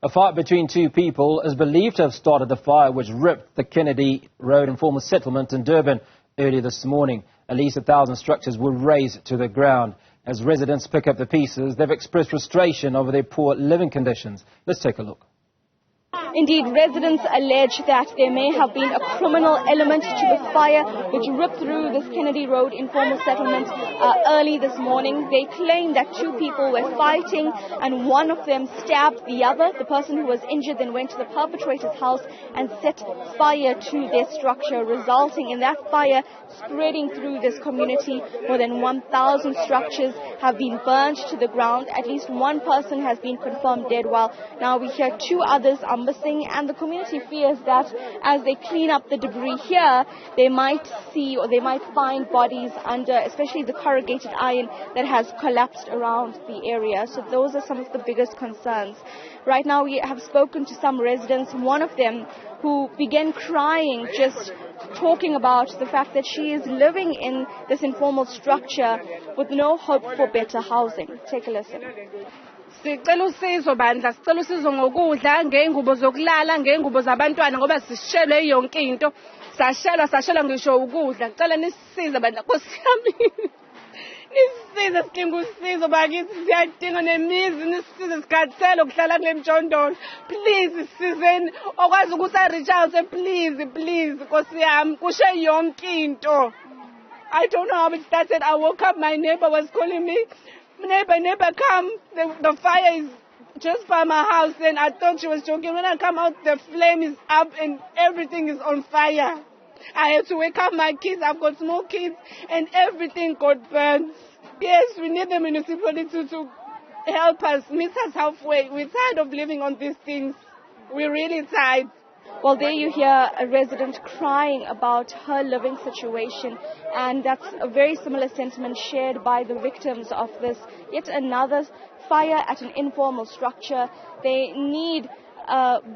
A fight between two people is believed to have started the fire which ripped the Kennedy Road Informal settlement in Durban early this morning. At least 1,000 structures were razed to the ground. As residents pick up the pieces, they've expressed frustration over their poor living conditions. Let's take a look. Indeed, residents allege that there may have been a criminal element to the fire which ripped through this Kennedy Road Informal settlement early this morning. They claim that two people were fighting and one of them stabbed the other. The person who was injured then went to the perpetrator's house and set fire to their structure, resulting in that fire spreading through this community. More than 1,000 structures have been burned to the ground. At least one person has been confirmed dead, while now we hear two others are missing, and the community fears that as they clean up the debris here, they might see or they might find bodies under, especially the corrugated iron that has collapsed around the area. So those are some of the biggest concerns. Right now we have spoken to some residents, one of them who began crying, just talking about the fact that she is living in this informal structure with no hope for better housing. Take a listen. Sicela usizo bandla, sicela usizo ngokudla, ngeengubo zokulala, ngeengubo zabantwana ngoba sishelwe yonke into. Sashelwa ngisho ukudla. Ngicela nisisize bandla, Nkosi yami. Nisisize sidinga usizo bakithi, siyadinga nemizi, nisisize sikhathele ukuhlala kule mjondolo. Please sisizeni okwazi ukuthi reach out, please Nkosi yami, kushe yonke into. I don't know how it started. I woke up, my neighbor was calling me. Neighbor, come. The fire is just by my house. And I thought she was joking. When I come out, the flame is up and everything is on fire. I had to wake up my kids. I've got small kids and everything got burned. Yes, we need the municipality to help us, meet us halfway. We're tired of living on these things. We're really tired. Well, there you hear a resident crying about her living situation, and that's a very similar sentiment shared by the victims of this yet another fire at an informal structure. They need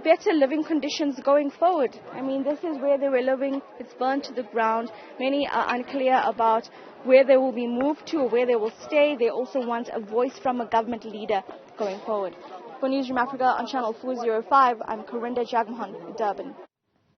better living conditions going forward. I mean, this is where they were living. It's burned to the ground. Many are unclear about where they will be moved to or where they will stay. They also want a voice from a government leader going forward. For Newzroom Afrika on Channel 405, I'm Karinda Jagmohan, Durban.